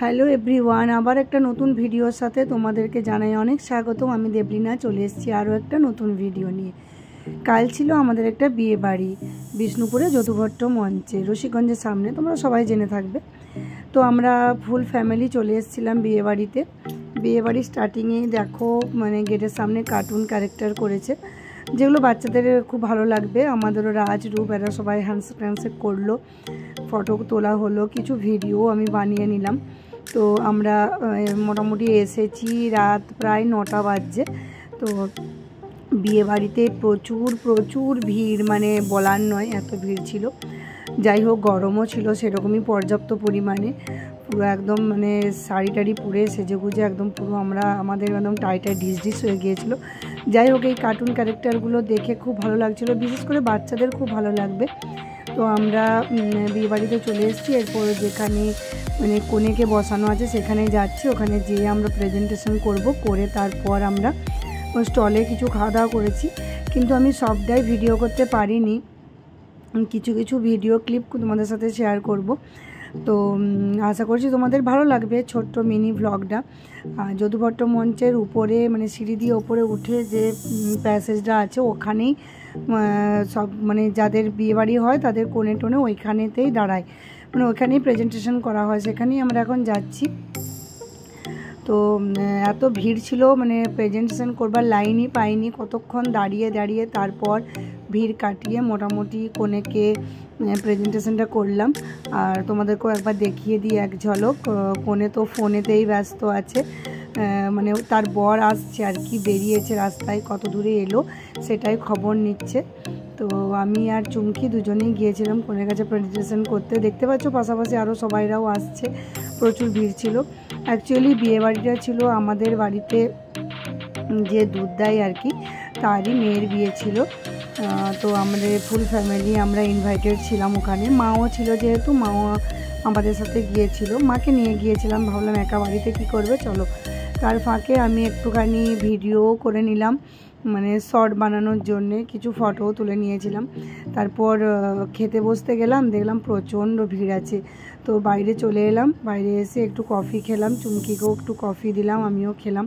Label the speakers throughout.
Speaker 1: Hello everyone, আবার একটা নতুন ভিডিওর সাথে তোমাদেরকে জানাই অনেক স্বাগতম। আমি দেবলিনা চলে এসেছি আরও একটা নতুন ভিডিও নিয়ে। কাল ছিল আমাদের একটা বিয়ে বাড়ি বিষ্ণুপুরে যদুভট্ট মঞ্চে, রসিকগঞ্জের সামনে, তোমরা সবাই জেনে থাকবে। তো আমরা ফুল ফ্যামিলি চলে এসেছিলাম বিয়ে বাড়িতে। বিয়ে বাড়ির স্টার্টিংয়েই দেখো মানে গেটের সামনে কার্টুন ক্যারেক্টার করেছে, যেগুলো বাচ্চাদের খুব ভালো লাগবে। আমাদেরও রাজ রূপ এরা সবাই হ্যান্ডশেক করলো, ফটো তোলা হলো, কিছু ভিডিও আমি বানিয়ে নিলাম। তো আমরা মোটামুটি এসেছি রাত প্রায় 9টা বাজছে। তো বিয়ে বাড়িতে প্রচুর ভিড়, মানে বলার নয়, এত ভিড় ছিল। যাই হোক, গরমও ছিল সেরকমই পর্যাপ্ত পরিমাণে। পুরো একদম মানে শাড়ি টাড়ি পরে সেজেগুজে একদম পুরো আমাদের একদম টাইটাই ডিস হয়ে গিয়েছিলো। যাই হোক, এই কার্টুন ক্যারেক্টারগুলো দেখে খুব ভালো লাগছিলো, বিশেষ করে বাচ্চাদের খুব ভালো লাগবে। তো আমরা বিয়ে বাড়িতে চলে এসেছি। এরপর যেখানে মানে কনেকে বসানো আছে সেখানে যাচ্ছি, ওখানে যেয়ে আমরা প্রেজেন্টেশন করে তারপর আমরা স্টলে কিছু খাওয়া দাওয়া করেছি। কিন্তু আমি সবটাই ভিডিও করতে পারিনি, কিছু ভিডিও ক্লিপ তোমাদের সাথে শেয়ার করব। তো আশা করছি তোমাদের ভালো লাগবে ছোট্ট মিনি ব্লগটা। যদুভট্ট মঞ্চের উপরে মানে সিঁড়ি দিয়ে ওপরে উঠে যে প্যাসেজটা আছে ওখানেই সব মানে যাদের বিয়েবাড়ি হয় তাদের কোণে টোনে ওইখানেতেই দাঁড়ায়, মানে ওইখানেই প্রেজেন্টেশন করা হয়, সেখানেই আমরা এখন যাচ্ছি। তো এত ভিড় ছিল, মানে প্রেজেন্টেশন করবার লাইনই পাইনি, কতক্ষণ দাঁড়িয়ে তারপর ভিড় কাটিয়ে মোটামুটি কোনেকে প্রেজেন্টেশনটা করলাম। আর তোমাদেরকেও একবার দেখিয়ে দিই এক ঝলক। কোনে তো ফোনেতেই ব্যস্ত আছে, মানে তার বর আসছে আর কি, বেরিয়েছে রাস্তায়, কত দূরে এলো সেটাই খবর নিচ্ছে। তো আমি আর চুমকি দুজনেই গিয়েছিলাম কোনের কাছে প্রেজেন্টেশন করতে। দেখতে পাচ্ছ পাশাপাশি আরও সবাইরাও আসছে, প্রচুর ভিড় ছিল। অ্যাকচুয়ালি বিয়েবাড়িটা ছিল আমাদের বাড়িতে যে দুধ দেয় আর কি, তারই মেয়ের বিয়ে ছিল। তো আমাদের ফুল ফ্যামিলি আমরা ইনভাইটেড ছিলাম ওখানে, মাও ছিল, যেহেতু মাও আমাদের সাথে গিয়েছিল, মাকে নিয়ে গিয়েছিলাম, ভাবলাম একা বাড়িতে কি করবে, চলো। তার ফাঁকে আমি একটুখানি ভিডিও করে নিলাম, মানে শর্ট বানানোর জন্যে কিছু ফটোও তুলে নিয়েছিলাম। তারপর খেতে বসতে গেলাম, দেখলাম প্রচণ্ড ভিড় আছে। তো বাইরে চলে এলাম, বাইরে এসে একটু কফি খেলাম, চুমকিকেও একটু কফি দিলাম, আমিও খেলাম।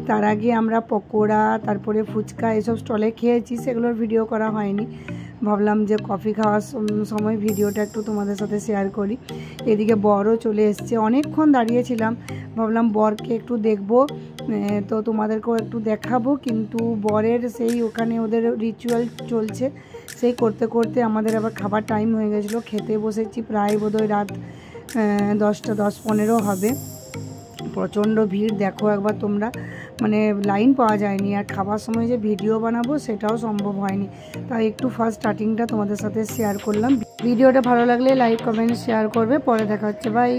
Speaker 1: তার আগে আমরা পকোড়া তারপরে ফুচকা এসব স্টলে খেয়েছি, সেগুলোর ভিডিও করা হয়নি। ভাবলাম যে কফি খাওয়ার সময় ভিডিওটা একটু তোমাদের সাথে শেয়ার করি। এদিকে বরও চলে এসছে, অনেকক্ষণ দাঁড়িয়েছিলাম, ভাবলাম বরকে একটু দেখবো, তো তোমাদেরকেও একটু দেখাবো। কিন্তু বরের সেই ওখানে ওদের রিচুয়াল চলছে, সেই করতে আমাদের আবার খাবার টাইম হয়ে গেছিলো। খেতে বসেছি প্রায় বোধহয় রাত 10টা 10-15 হবে। প্রচণ্ড ভিড় দেখো একবার তোমরা, মানে লাইন পাওয়া যায়নি। আর খাবার সময় যে ভিডিও বানাবো সেটাও সম্ভব হয়নি, তাই একটু ফার্স্ট স্টার্টিংটা তোমাদের সাথে শেয়ার করলাম। ভিডিওটা ভালো লাগলে লাইক কমেন্ট শেয়ার করবে। পরে দেখা হচ্ছে, বাই।